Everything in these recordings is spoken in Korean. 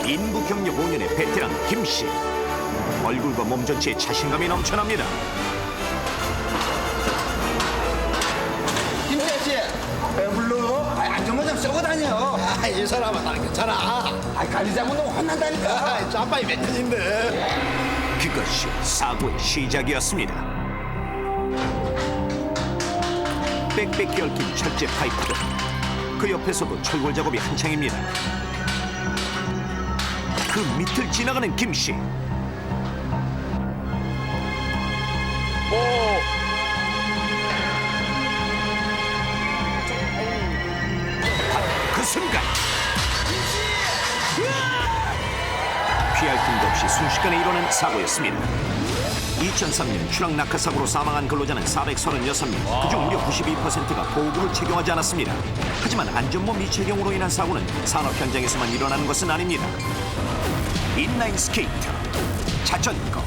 인구 경력 5년의 베테랑 김씨. 얼굴과 몸 전체에 자신감이 넘쳐납니다. 김씨 씨, 왜 불러? 안전모 좀 쓰고 다녀. 이 사람은 나 괜찮아. 관리자분 너무 혼난다니까. 짜파이 몇 년인데. 그것이 사고의 시작이었습니다. 빽빽히 얽힌 철제 파이프들. 그 옆에서도 철골 작업이 한창입니다. 그 밑을 지나가는 김씨. 그 순간 피할 틈도 없이 순식간에 일어난 사고였습니다. 2003년 추락 낙하 사고로 사망한 근로자는 436명, 그중 무려 92%가 보호구를 착용하지 않았습니다. 하지만 안전모 미착용으로 인한 사고는 산업 현장에서만 일어나는 것은 아닙니다. 인라인 스케이트, 자전거,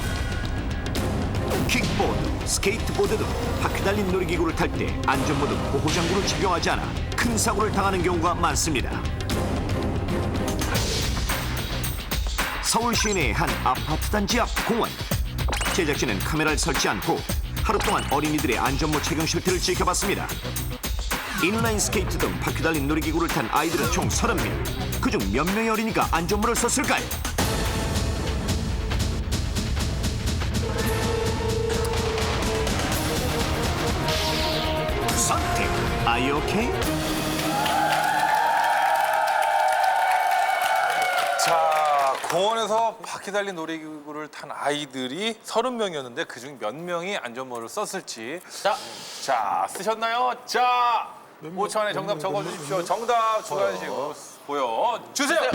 킥보드, 스케이트보드 등 바퀴 달린 놀이기구를 탈 때 안전모 등 보호장구를 착용하지 않아 큰 사고를 당하는 경우가 많습니다. 서울 시내의 한 아파트 단지 앞 공원. 제작진은 카메라를 설치한 후 하루 동안 어린이들의 안전모 착용 실태를 지켜봤습니다. 인라인 스케이트 등 바퀴 달린 놀이기구를 탄 아이들은 총 30명. 그중 몇 명의 어린이가 안전모를 썼을까요? 선택. Are you okay? 자, 공원에서 바퀴 달린 놀이기구를 탄 아이들이 30명이었는데 그중 몇 명이 안전모를 썼을지. 자, 쓰셨나요? 자, 5초 안에 정답 적어주십시오. 정답 주관식으로 보여주세요.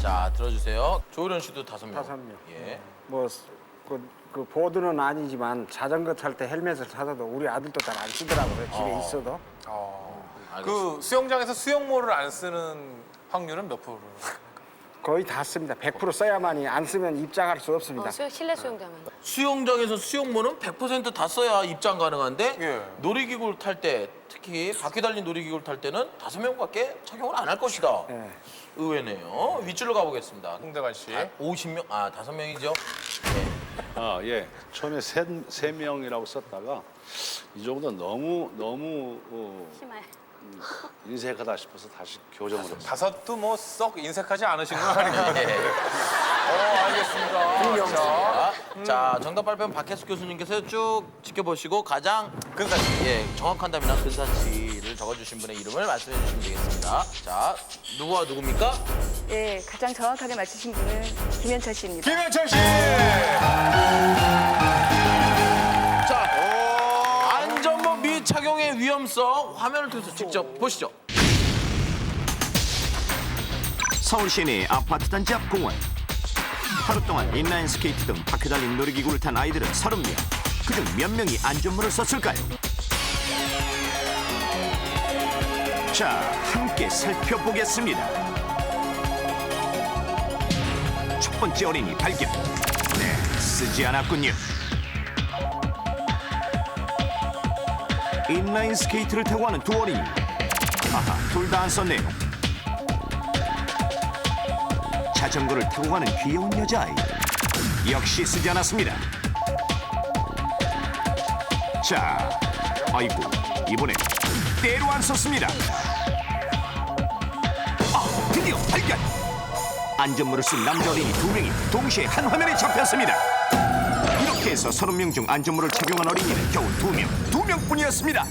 자, 들어주세요. 조우련 씨도 5명. 5명. 예. 그 보드는 아니지만 자전거 탈 때 헬멧을 사도 우리 아들도 잘 안 쓰더라고요. 집에 있어도. 그 수영장에서 수영모를 안 쓰는 확률은 몇 프로? 거의 다 씁니다. 100% 써야만이 안 쓰면 입장할 수 없습니다. 실내 수영장은. 수영장에서 수영모는 100% 다 써야 입장 가능한데 예. 놀이기구를 탈 때, 특히 바퀴 달린 놀이기구를 탈 때는 5명밖에 착용을 안 할 것이다. 예. 의외네요. 윗줄로 가보겠습니다. 홍대관 씨. 50명, 5명이죠. 예. 처음에 세 명이라고 썼다가 이 정도 너무 심해. 인색하다 싶어서 다시 교정을 했어요. 5도 뭐 썩 인색하지 않으신 건 아니에요. 예. 알겠습니다. 자, 정답 발표는 박혜숙 교수님께서 쭉 지켜보시고 가장 정확한 답이나 근사치를 적어주신 분의 이름을 말씀해 주시면 되겠습니다. 자, 누구와 누굽니까? 예, 가장 정확하게 맞추신 분은 김현철 씨입니다. 김현철 씨! 자, 안전모 미착용의 위험성 화면을 통해서 직접 보시죠. 서울 시내의 아파트 단지 앞 공원. 하루 동안 인라인 스케이트 등 바퀴 달린 놀이기구를 탄 아이들은 30명. 그중 몇 명이 안전모를 썼을까요? 자, 함께 살펴보겠습니다. 첫 번째 어린이 발견. 네, 쓰지 않았군요. 인라인 스케이트를 타고 하는 두 어린이. 아하, 둘 다 안 썼네요. 자전거를 타고 가는 귀여운 여자아이. 역시 쓰지 않았습니다. 자, 아이고, 이번엔 때로 안 썼습니다. 드디어 발견! 안전모를 쓴 남자 어린이 2명이 동시에 한 화면에 잡혔습니다. 이렇게 해서 30명 중 안전모를 착용한 어린이는 겨우 2명뿐이었습니다.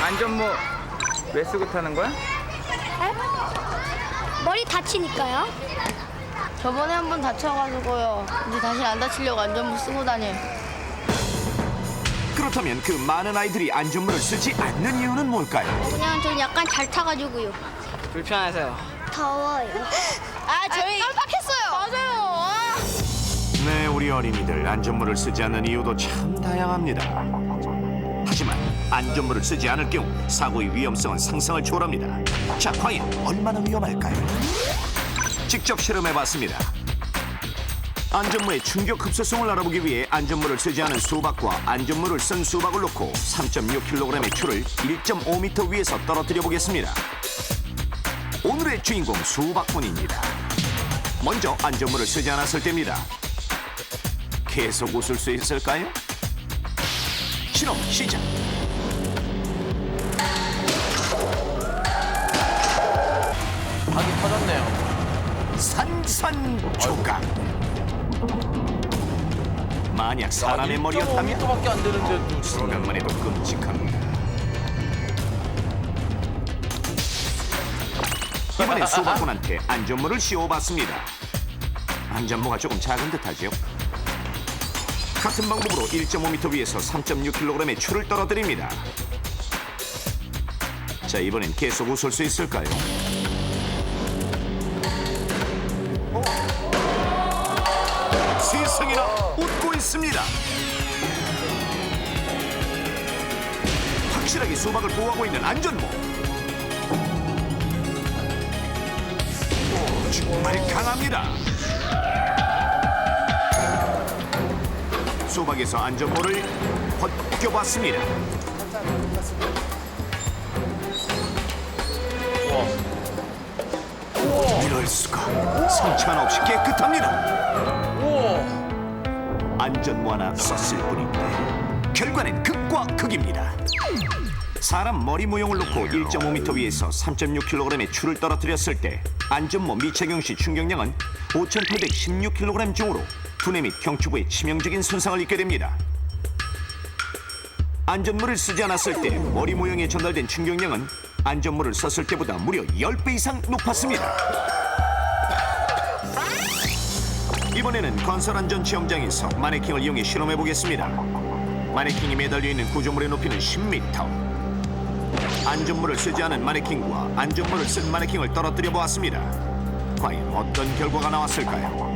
안전모 왜 쓰고 타는 거야? 머리 다치니까요. 저번에 한 번 다쳐가지고요. 이제 다시 안 다치려고 안전모 쓰고 다녀요. 그렇다면 그 많은 아이들이 안전모를 쓰지 않는 이유는 뭘까요? 그냥 좀 약간 잘 타가지고요. 불편해서요. 더워요. 저희 깜빡했어요. 맞아요. 네, 우리 어린이들 안전모를 쓰지 않는 이유도 참 다양합니다. 하지만 안전모를 쓰지 않을 경우 사고의 위험성은 상상을 초월합니다. 자, 과연 얼마나 위험할까요? 직접 실험해봤습니다. 안전모의 충격 흡수성을 알아보기 위해 안전모를 쓰지 않은 수박과 안전모를 쓴 수박을 놓고 3.6kg의 추를 1.5m 위에서 떨어뜨려 보겠습니다. 오늘의 주인공 수박군입니다. 먼저 안전모를 쓰지 않았을 때입니다. 계속 웃을 수 있을까요? 실험 시작. 박이 터졌네요. 산산조각. 만약 사람의 머리였다면 1.5m밖에 안 되는데 생각만 해도 끔찍합니다. 이번엔 수박군한테 안전모를 씌워봤습니다. 안전모가 조금 작은 듯하죠? 같은 방법으로 1.5m 위에서 3.6kg의 추를 떨어뜨립니다. 자, 이번엔 계속 웃을 수 있을까요? 세상에나 웃고 있습니다. 확실하게 수박을 보호하고 있는 안전모. 오, 정말 강합니다. 수박에서 안전모를 벗겨봤습니다. 이럴 수가. 상처 하나 없이 깨끗합니다. 안전모 하나 썼을 뿐인데 결과는 극과 극입니다. 사람 머리 모형을 놓고 1.5m 위에서 3.6kg의 추를 떨어뜨렸을 때 안전모 미착용 시 충격량은 5,816kg 중으로 두뇌 및 경추부에 치명적인 손상을 입게 됩니다. 안전모를 쓰지 않았을 때 머리 모형에 전달된 충격량은 안전모를 썼을 때보다 무려 10배 이상 높았습니다. 이번에는 건설안전시험장에서 마네킹을 이용해 실험해보겠습니다. 마네킹이 매달려 있는 구조물의 높이는 10m. 안전모를 쓰지 않은 마네킹과 안전모를 쓴 마네킹을 떨어뜨려 보았습니다. 과연 어떤 결과가 나왔을까요?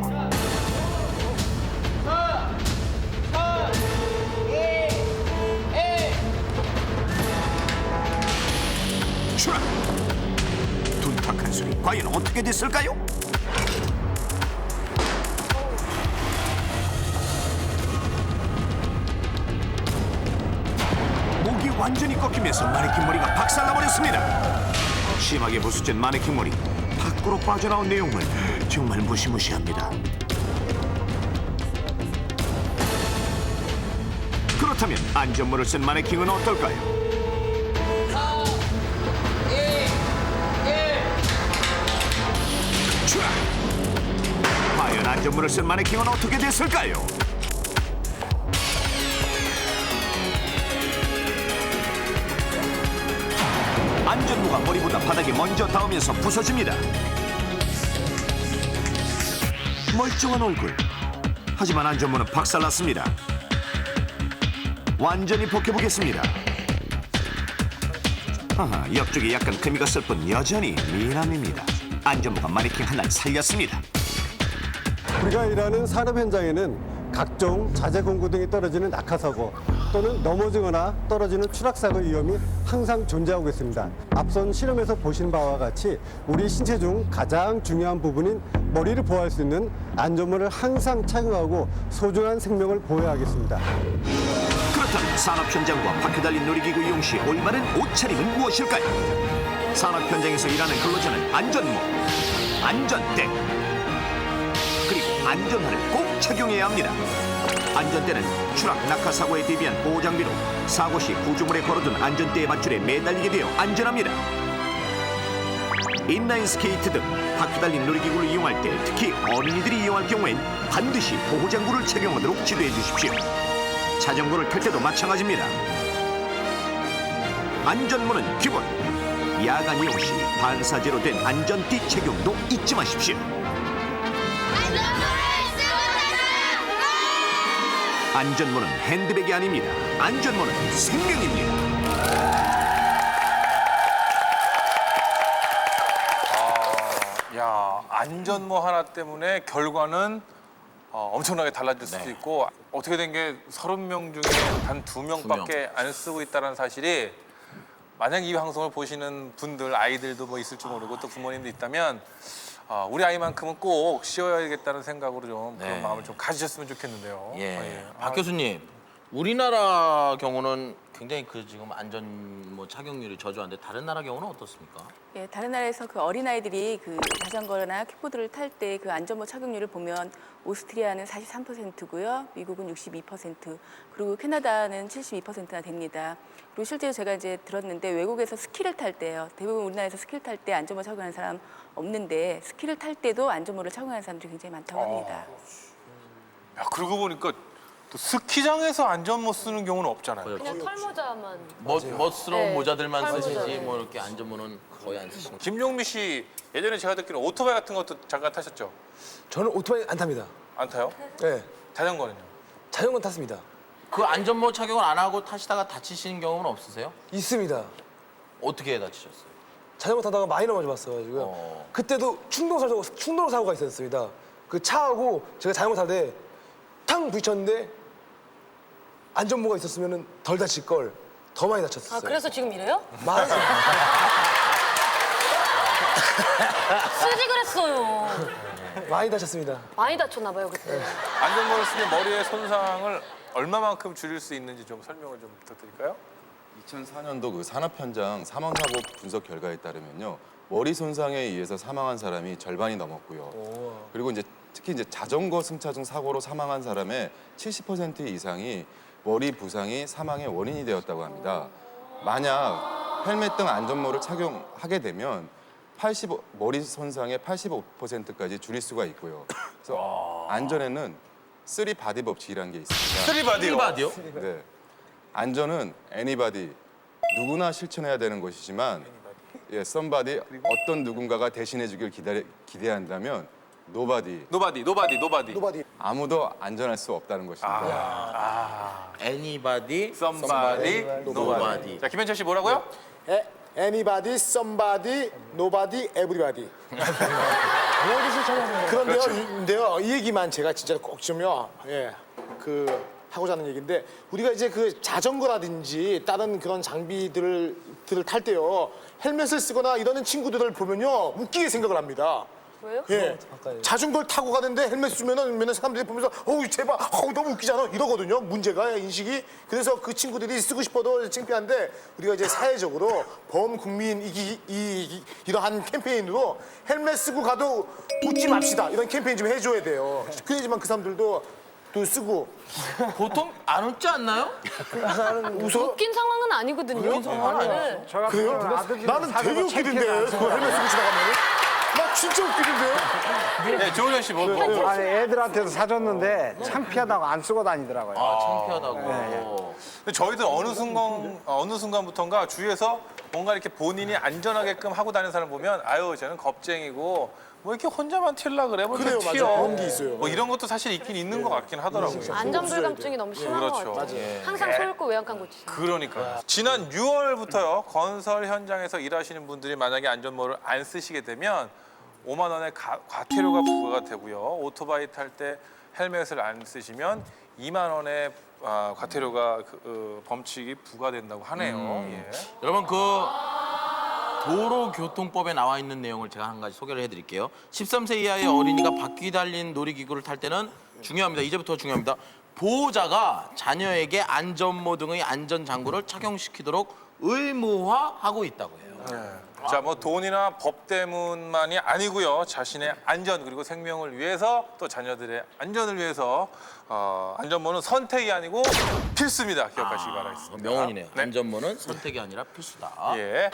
추락! 둔탁한 소리, 과연 어떻게 됐을까요? 목이 완전히 꺾이면서 마네킹 머리가 박살나버렸습니다. 심하게 부수진 마네킹 머리, 밖으로 빠져나온 내용물 정말 무시무시합니다. 그렇다면 안전모를 쓴 마네킹은 어떨까요? 추락! 과연 안전모를 쓴 마네킹은 어떻게 됐을까요? 안전모가 머리보다 바닥에 먼저 닿으면서 부서집니다. 멀쩡한 얼굴. 하지만 안전모는 박살났습니다. 완전히 벗겨보겠습니다. 아하, 옆쪽에 약간 금이 갔을 뿐 여전히 미남입니다. 안전모가 마네킹 하나를 살렸습니다. 우리가 일하는 산업 현장에는 각종 자재 공구 등이 떨어지는 낙하사고 또는 넘어지거나 떨어지는 추락사고 위험이 항상 존재하고 있습니다. 앞선 실험에서 보신 바와 같이 우리 신체 중 가장 중요한 부분인 머리를 보호할 수 있는 안전모를 항상 착용하고 소중한 생명을 보호해야겠습니다. 그렇다면 산업 현장과 바퀴 달린 놀이기구 이용 시 올바른 옷차림은 무엇일까요? 산업 현장에서 일하는 근로자는 안전모, 안전대, 그리고 안전화를 꼭 착용해야 합니다. 안전대는 추락, 낙하 사고에 대비한 보호 장비로 사고 시 구조물에 걸어둔 안전대의 밧줄에 매달리게 되어 안전합니다. 인라인 스케이트 등 바퀴 달린 놀이기구를 이용할 때 특히 어린이들이 이용할 경우엔 반드시 보호장구를 착용하도록 지도해 주십시오. 자전거를 탈 때도 마찬가지입니다. 안전모는 기본. 야간 이용 시 반사제로 된 안전띠 착용도 잊지 마십시오. 안전모는 핸드백이 아닙니다. 안전모는 생명입니다. 야, 안전모 하나 때문에 결과는 엄청나게 달라질 수도 있고 어떻게 된 게 30명 중에 단 2명밖에 안 쓰고 있다는 사실이 만약 이 방송을 보시는 분들, 아이들도 뭐 있을지 모르고 또 부모님도 있다면 우리 아이만큼은 꼭 씌워야겠다는 생각으로 좀 네. 그런 마음을 좀 가지셨으면 좋겠는데요. 예. 박 교수님, 우리나라 경우는 굉장히 그 지금 안전 뭐 착용률이 저조한데 다른 나라 경우는 어떻습니까? 예, 다른 나라에서 그 어린아이들이 그 자전거나 킥보드를 탈 때 그 안전모 착용률을 보면 오스트리아는 43%고요. 미국은 62%, 그리고 캐나다는 72%나 됩니다. 그리고 실제로 제가 이제 들었는데 외국에서 스키를 탈 때요. 대부분 우리나라에서 스키를 탈 때 안전모 착용하는 사람 없는데 스키를 탈 때도 안전모를 착용하는 사람들이 굉장히 많다고 합니다. 야, 그러고 보니까 또 스키장에서 안전모 쓰는 경우는 없잖아요. 그냥 털모자만. 멋스러운 네, 모자들만 털모자, 쓰시지 네. 뭐 이렇게 안전모는 거의 안 쓰시는. 김용미 씨 예전에 제가 듣기로 오토바이 같은 것도 잠깐 타셨죠? 저는 오토바이 안 탑니다. 안 타요? 네. 자전거는요? 자전거 탔습니다. 그 안전모 착용을 안 하고 타시다가 다치시는 경우는 없으세요? 있습니다. 어떻게 다치셨어요? 자전거 타다가 많이 넘어져봤어가지고요. 그때도 충동 사고가 있었습니다. 그 차하고 제가 자전거 타는데 탕 부딪혔는데 안전모가 있었으면 덜 다칠 걸 더 많이 다쳤어요. 아, 그래서 지금 이래요? 많이 쓰지 그랬어요. 많이 다쳤습니다. 많이 다쳤나 봐요, 그때. 안전모를 쓰면 머리의 손상을 얼마만큼 줄일 수 있는지 좀 설명을 좀 부탁드릴까요? 2004년도 그 산업 현장 사망 사고 분석 결과에 따르면요, 머리 손상에 의해서 사망한 사람이 절반이 넘었고요. 그리고 이제 특히 이제 자전거 승차 중 사고로 사망한 사람의 70% 이상이 머리 부상이 사망의 원인이 되었다고 합니다. 만약 헬멧 등 안전모를 착용하게 되면 머리 손상의 85%까지 줄일 수가 있고요. 그래서 안전에는 3바디 법칙이라는 게 있습니다. 쓰리바디요? 바디요? 네. 안전은 애니바디, 누구나 실천해야 되는 것이지만 somebody, 어떤 누군가가 대신해주길 기대한다면 노바디, 노바디. 아무도 안전할 수 없다는 것입니다. Anybody, Somebody, nobody. 자, 김현철 씨 뭐라고요? Anybody, somebody, nobody, everybody. 그런데요, 이 얘기만 제가 진짜 꼭 좀요, 하고자 하는 얘기인데, 우리가 이제 그 자전거라든지 다른 그런 장비들을 탈 때요, 헬멧을 쓰거나 이러는 친구들을 보면요, 웃기게 생각을 합니다. 왜요? 예. 자전거를 타고 가는데 헬멧 쓰면은 사람들이 보면서 어우 제발 너무 웃기잖아 이러거든요. 문제가 인식이. 그래서 그 친구들이 쓰고 싶어도 창피한데 우리가 이제 사회적으로 범국민 이러한 캠페인으로 헬멧 쓰고 가도 웃지 맙시다 이런 캠페인 좀 해줘야 돼요. 그래야지만 그 사람들도 또 쓰고. 보통 안 웃지 않나요? 웃어? 웃긴 상황은 아니거든요. 네. 저 같은 그래요? 경우는 아들이 나는 되게 자전거 웃기던데 창피해서 그거 헬멧 쓰고 지나가면. 나 진짜 웃기던데요? 네, 조은현 씨 뭐? 아니, 애들한테도 사줬는데 창피하다고 안 쓰고 다니더라고요. 창피하다고. 근데 저희들 어느 순간부터인가 주위에서 뭔가 이렇게 본인이 안전하게끔 하고 다니는 사람 보면 아유 쟤는 겁쟁이고 뭐 이렇게 혼자만 튀려 그래 뭐 그래요, 이렇게 튀어. 맞아요. 그런 게 있어요. 뭐 이런 것도 사실 있긴 있는 것 같긴 하더라고요. 안전불감증이 너무 심한 그렇죠. 것 같아요. 항상 소잃고 외양간 고치. 그러니까요. 지난 6월부터요 건설 현장에서 일하시는 분들이 만약에 안전모를 안 쓰시게 되면 5만 원의 과태료가 부과가 되고요. 오토바이 탈 때 헬멧을 안 쓰시면 2만 원의 과태료가 범칙이 부과된다고 하네요. 예. 여러분 그 도로교통법에 나와 있는 내용을 제가 한 가지 소개를 해드릴게요. 13세 이하의 어린이가 바퀴 달린 놀이기구를 탈 때는 중요합니다. 이제부터 중요합니다. 보호자가 자녀에게 안전모 등의 안전장구를 착용시키도록 의무화하고 있다고 해요. 자, 뭐 돈이나 법 때문만이 아니고요. 자신의 안전 그리고 생명을 위해서 또 자녀들의 안전을 위해서 안전모는 선택이 아니고 필수입니다. 기억하시기 바라겠습니다. 명언이네요. 네. 안전모는 선택이 아니라 필수다. 예.